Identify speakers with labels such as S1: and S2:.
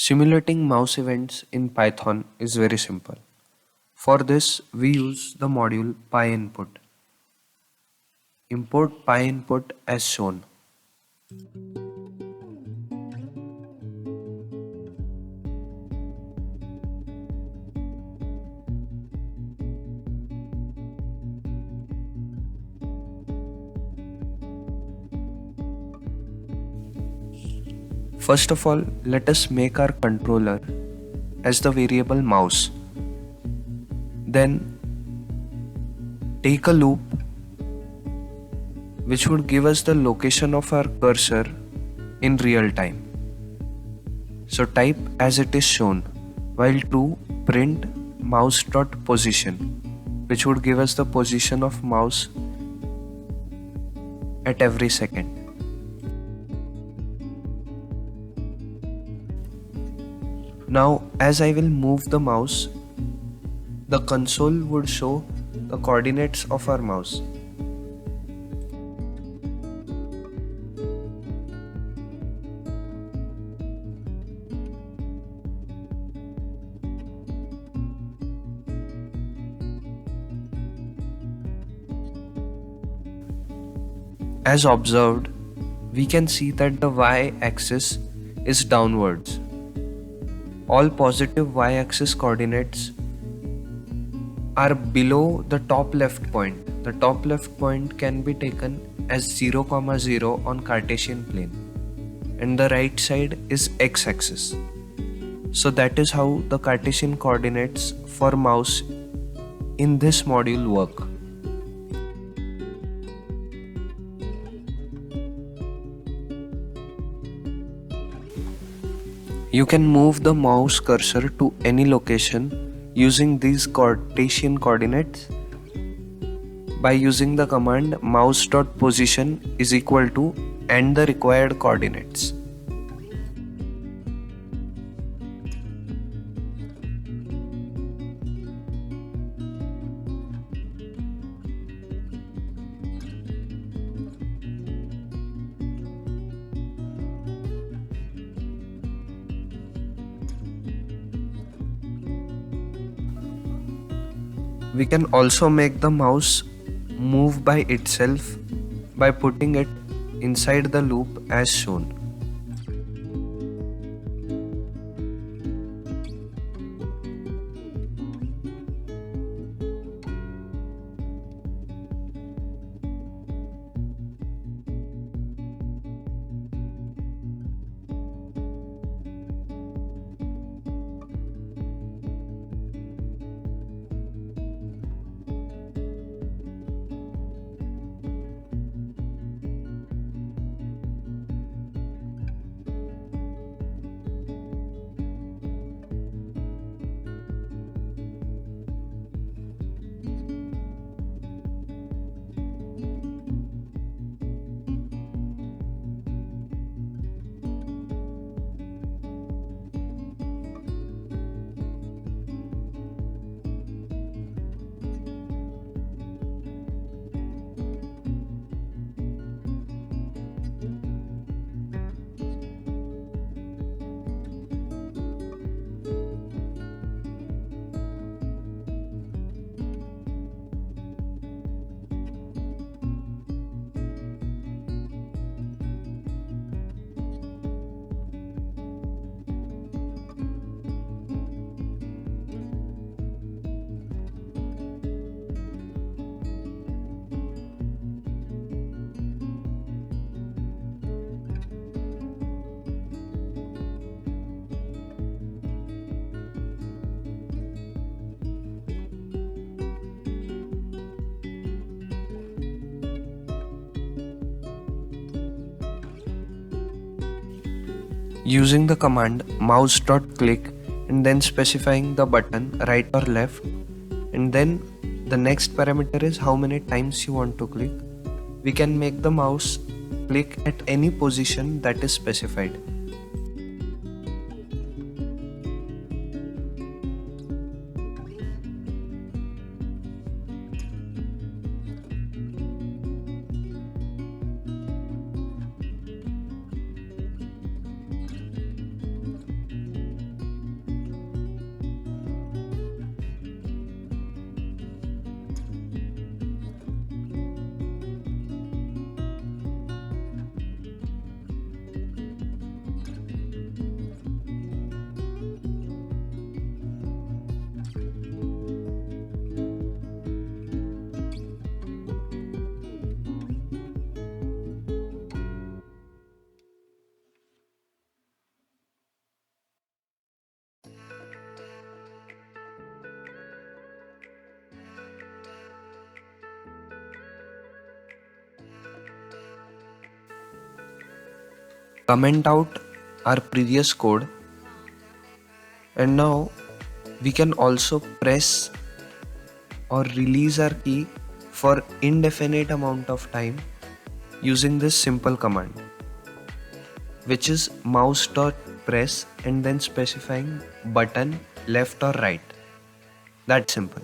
S1: Simulating mouse events in Python is very simple. For this, we use the module PyInput. Import PyInput as shown. First of all, let us make our controller as the variable mouse. Then take a loop which would give us the location of our cursor in real time. So type as it is shown, while true print mouse.position, which would give us the position of mouse at every second. Now as I will move the mouse, the console would show the coordinates of our mouse. As observed, we can see that the y-axis is downwards. All positive y-axis coordinates are below the top left point. The top left point can be taken as 0, 0 on Cartesian plane, and the right side is x-axis. So that is how the Cartesian coordinates for mouse in this module work. You can move the mouse cursor to any location using these Cartesian coordinates by using the command mouse.position is equal to and the required coordinates. We can also make the mouse move by itself by putting it inside the loop as shown. Using the command mouse.click and then specifying the button right or left, and then the next parameter is how many times you want to click. We can make the mouse click at any position that is specified. comment out our previous code, and now we can also press or release our key for indefinite amount of time using this simple command, which is mouse dot press and then specifying button left or right. That simple.